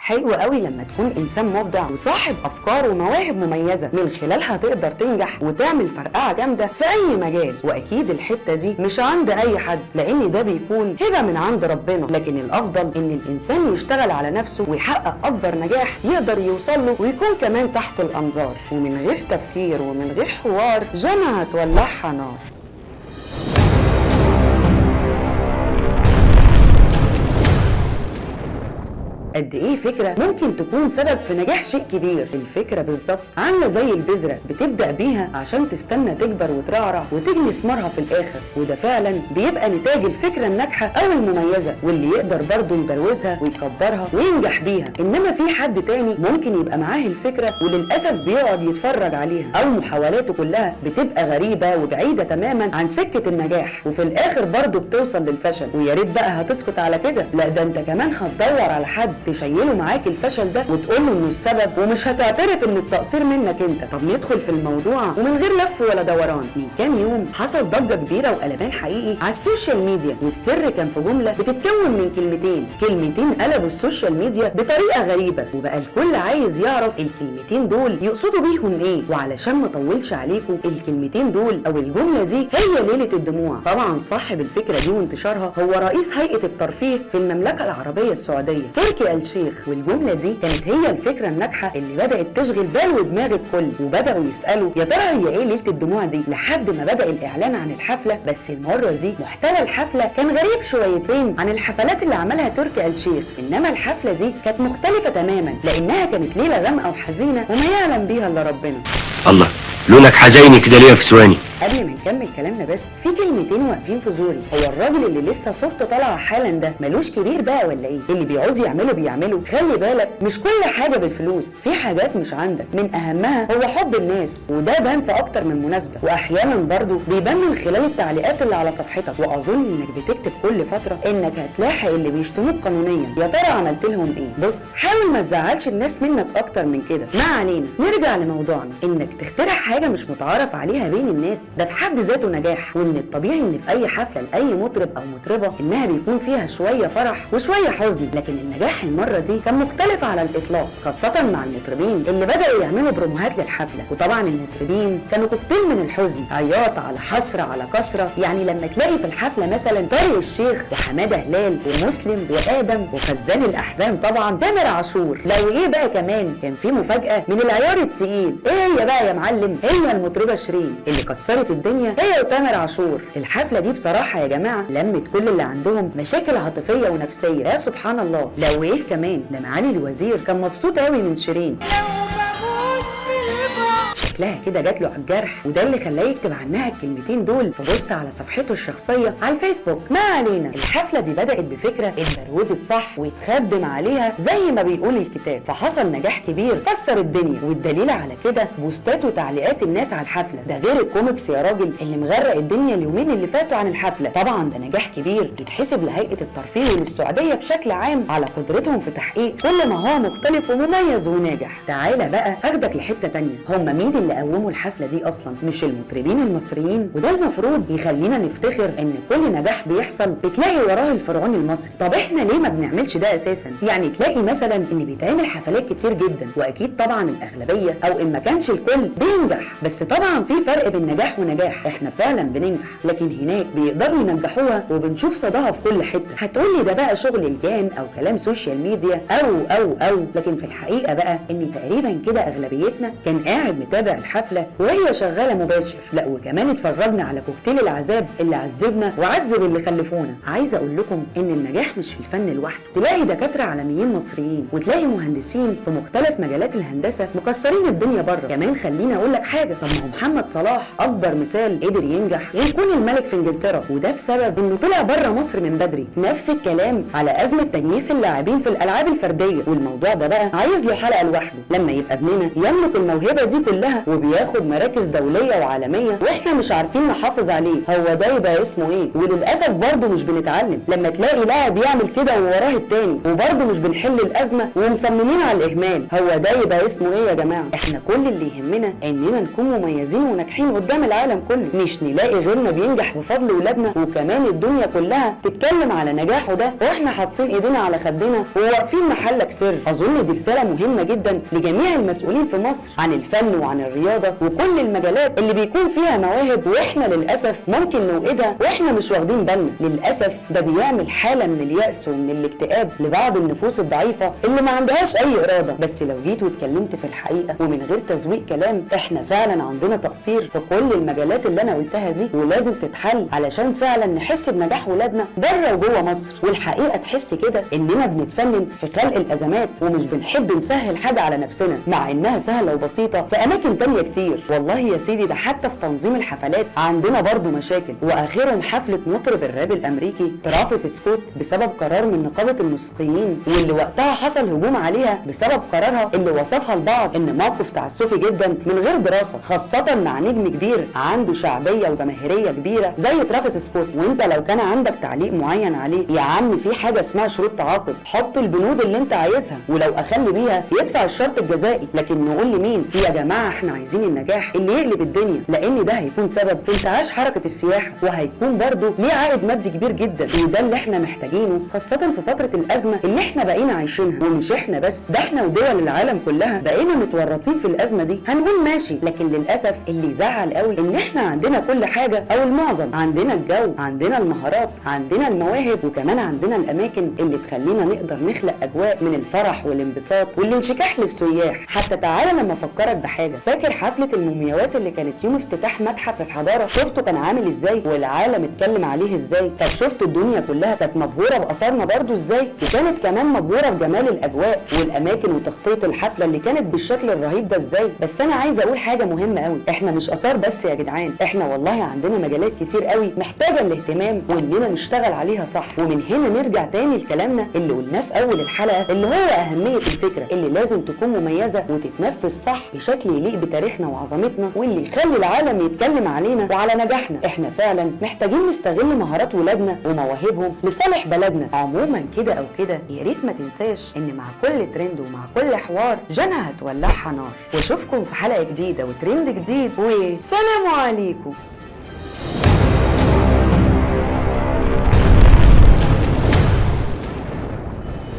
حلو قوي لما تكون انسان مبدع وصاحب افكار ومواهب مميزه من خلالها تقدر تنجح وتعمل فرقعه جامده في اي مجال. واكيد الحته دي مش عند اي حد، لان ده بيكون هبه من عند ربنا، لكن الافضل ان الانسان يشتغل على نفسه ويحقق اكبر نجاح يقدر يوصل له ويكون كمان تحت الانظار، ومن غير تفكير ومن غير حوار جنة هتولعها نار. قد ايه فكره ممكن تكون سبب في نجاح شيء كبير. الفكره بالظبط عامله زي البذره بتبدا بيها عشان تستنى تكبر وترعرع وتجني ثمارها في الاخر، وده فعلا بيبقى نتاج الفكره الناجحه او المميزه، واللي يقدر برضه يبروزها ويكبرها وينجح بيها. انما في حد تاني ممكن يبقى معاه الفكره وللاسف بيقعد يتفرج عليها، او محاولاته كلها بتبقى غريبه وبعيده تماما عن سكه النجاح، وفي الاخر برضه بتوصل للفشل. ويا ريت بقى هتسكت على كده، لا ده انت كمان هتدور على حد تشيله معاك الفشل ده وتقول له انه السبب، ومش هتعترف انه التقصير منك انت. طب ندخل في الموضوع ومن غير لف ولا دوران. من كام يوم حصل ضجه كبيره وقلبان حقيقي على السوشيال ميديا، والسر كان في جمله بتتكون من كلمتين قلبوا السوشيال ميديا بطريقه غريبه، وبقى الكل عايز يعرف الكلمتين دول يقصدوا بيهم ايه. وعلشان ما اطولش عليكم، الكلمتين دول او الجمله دي هي ليله الدموع. طبعا صاحب الفكره دي وانتشارها هو رئيس هيئه الترفيه في المملكه العربيه السعوديه تركي آل شيخ، والجمله دي كانت هي الفكره الناجحه اللي بدات تشغل بال ودماغ الكل، وبداوا يسالوا يا ترى هي ايه ليله الدموع دي، لحد ما بدا الاعلان عن الحفله. بس المره دي محتوى الحفله كان غريب شويتين عن الحفلات اللي عملها تركي آل شيخ، انما الحفله دي كانت مختلفه تماما، لانها كانت ليله غامقه وحزينه وما يعلم بيها الا ربنا. الله، لونك حزيني كده ليه في ثواني؟ قبل ما نكمل كلامنا بس في كلمتين واقفين في زوري. هو الراجل اللي لسه صورته طالعه حالا ده ملوش كبير بقى ولا ايه؟ اللي بيعوز يعمله بيعمله. خلي بالك مش كل حاجه بالفلوس، في حاجات مش عندك، من اهمها هو حب الناس، وده بان في اكتر من مناسبه، واحيانا برضو بيبان من خلال التعليقات اللي على صفحتك. واظن انك بتكتب كل فتره انك هتلاحق اللي بيشتموك قانونيا. يا ترى عملت لهم ايه؟ بص، حاول ما تزعلش الناس منك اكتر من كده. ما علينا، نرجع لموضوعنا. انك تخترع حاجه مش متعارف عليها بين الناس ده في حد ذاته نجاح، وان الطبيعي ان في اي حفله لاي مطرب او مطربه انها بيكون فيها شويه فرح وشويه حزن. لكن النجاح المره دي كان مختلف على الاطلاق، خاصه مع المطربين اللي بداوا يعملوا بروموهات للحفله. وطبعا المطربين كانوا كوكتيل من الحزن، عياط على حسره على كسره. يعني لما تلاقي في الحفله مثلا طارق الشيخ وحماده هلال ومسلم وادم وخزان الاحزان طبعا تامر عاشور، لو ايه بقى كمان كان في مفاجاه من العيار التقيل. ايه هي بقى يا معلم؟ هي المطربه شيرين اللي كسرت الدنيا هي وتامر عاشور. الحفله دي بصراحه يا جماعه لمت كل اللي عندهم مشاكل عاطفيه ونفسيه. يا سبحان الله، لو ايه كمان ده معالي الوزير كان مبسوط قوي من شيرين، شكلها كده جات له على الجرح، وده اللي خلاه يكتب عنها الكلمتين دول في بوست على صفحته الشخصيه على الفيسبوك. ما علينا، الحفله دي بدات بفكره اتبروزت صح واتخدم عليها زي ما بيقول الكتاب، فحصل نجاح كبير كسر الدنيا. والدليل على كده بوستات وتعليقات الناس على الحفله، ده غير الكوميكس يا راجل اللي مغرق الدنيا اليومين اللي فاتوا عن الحفله. طبعا ده نجاح كبير يتحسب لهيئه الترفيه وللسعوديه بشكل عام على قدرتهم في تحقيق كل ما هو مختلف ومميز وناجح. تعالى بقى اخدك لحته تانيه، هم مين اللي قوموا الحفله دي اصلا؟ مش المطربين المصريين؟ وده المفروض يخلينا نفتخر ان كل نجاح بيحصل بتلاقي وراه الفرعون المصري. طب احنا ليه ما بنعملش ده اساسا؟ يعني تلاقي مثلا ان بيتعمل حفلات كتير جدا، واكيد طبعا الاغلبيه او ان ما كانش الكل بينجح، بس طبعا في فرق بين نجاح ونجاح. احنا فعلا بننجح، لكن هناك بيقدروا ينجحوها وبنشوف صداها في كل حته. هتقولي ده بقى شغل الجان او كلام سوشيال ميديا او لكن في الحقيقه بقى ان تقريبا كده اغلبيتنا كان قاعد متابع الحفله وهي شغاله مباشر. لا وكمان اتفرجنا على كوكتيل العذاب اللي عذبنا وعذب اللي خلفونا. عايزه اقول لكم ان النجاح مش في الفن لوحده، تلاقي دكاتره عالميين مصريين وتلاقي مهندسين في مختلف مجالات الهندسه مكسرين الدنيا بره. كمان خليني اقول لك حاجه، طب ما هو محمد صلاح اكبر مثال قدر ينجح ويكون الملك في انجلترا، وده بسبب انه طلع بره مصر من بدري. نفس الكلام على ازمه تجنيس اللاعبين في الالعاب الفرديه، والموضوع ده بقى عايز له حلقه لوحده لما يبقى ابننا يملك الموهبه دي كلها وبياخد مراكز دوليه وعالميه واحنا مش عارفين نحافظ عليه، هو ده يبقى اسمه ايه؟ وللاسف برضه مش بنتعلم لما تلاقي لاعب يعمل كده ووراه التاني وبرضه مش بنحل الازمه ومصممين على الاهمال، هو ده يبقى اسمه ايه يا جماعه؟ احنا كل اللي يهمنا اننا نكون مميزين وناجحين قدام العالم كله، مش نلاقي غيرنا بينجح بفضل ولادنا وكمان الدنيا كلها تتكلم على نجاحه ده واحنا حاطين ايدينا على خدنا وواقفين محلك سر. اظن دي رساله مهمه جدا لجميع المسؤولين في مصر عن الفن وعن الرياضه وكل المجالات اللي بيكون فيها مواهب واحنا للاسف ممكن نوقدها واحنا مش واخدين بالنا. للاسف ده بيعمل حاله من اليأس ومن الاكتئاب لبعض النفوس الضعيفه اللي ما عندهاش اي اراده. بس لو جيت واتكلمت في الحقيقه ومن غير تزويق كلام، احنا فعلا عندنا تقصير في كل المجالات اللي انا قلتها دي ولازم تتحل علشان فعلا نحس بنجاح ولادنا بره وجوه مصر. والحقيقه تحس كده اننا بنتفنن في خلق الازمات ومش بنحب نسهل حاجه على نفسنا مع انها سهله وبسيطه في اماكن تانية كتير. والله يا سيدي ده حتى في تنظيم الحفلات عندنا برضو مشاكل، واخرهم حفله مطرب الراب الامريكي ترافيس سكوت بسبب قرار من نقابه الموسيقيين، واللي وقتها حصل هجوم عليها بسبب قرارها اللي وصفها البعض ان موقف تعسفي جدا من غير دراسه، خاصه مع نجم كبير عنده شعبيه وجماهيريه كبيره زي ترافيس سكوت. وانت لو كان عندك تعليق معين عليه يا عم في حاجه اسمها شروط تعاقد، حط البنود اللي انت عايزها ولو اخل بيها يدفع الشرط الجزائي، لكن نقول لمين؟ يا جماعه احنا عايزين النجاح اللي يقلب الدنيا، لان ده هيكون سبب في انتعاش حركه السياحه وهيكون برضه ليه عائد مادي كبير جدا، وده اللي احنا محتاجينه خاصه في فتره الازمه اللي احنا بقينا عايشينها. ومش احنا بس، ده احنا ودول العالم كلها بقينا متورطين في الازمه دي. هنقول ماشي، لكن للاسف اللي يزعل قوي ان احنا عندنا كل حاجه او المعظم، عندنا الجو، عندنا المهارات، عندنا المواهب، وكمان عندنا الاماكن اللي تخلينا نقدر نخلق اجواء من الفرح والانبساط والانشكاح للسياح. حتى تعالى لما افكرك بحاجه، فاكر حفله المومياوات اللي كانت يوم افتتاح متحف الحضاره؟ شفتوا كان عامل ازاي والعالم اتكلم عليه ازاي؟ طب شفتوا الدنيا كلها كانت مبهوره باثارنا برضو ازاي؟ وكانت كمان مبهوره بجمال الاجواء والاماكن وتخطيط الحفله اللي كانت بالشكل الرهيب ده ازاي؟ بس انا عايزه اقول حاجه مهمه قوي، احنا مش اثار بس يا جدعان، احنا والله عندنا مجالات كتير قوي محتاجه الاهتمام واننا نشتغل عليها صح. ومن هنا نرجع تاني لكلامنا اللي قلناه في اول الحلقه، اللي هو اهميه الفكره اللي لازم تكون مميزه وتتنفذ صح بشكل يليق بتاريخنا وعظمتنا واللي يخلي العالم يتكلم علينا وعلى نجاحنا. احنا فعلا محتاجين نستغل مهارات ولادنا ومواهبهم لصالح بلدنا. عموما كده او كده يا ريت ما تنساش ان مع كل ترند ومع كل حوار جنى هتولعها نار. واشوفكم في حلقه جديده وترند جديد، وسلام عليكم.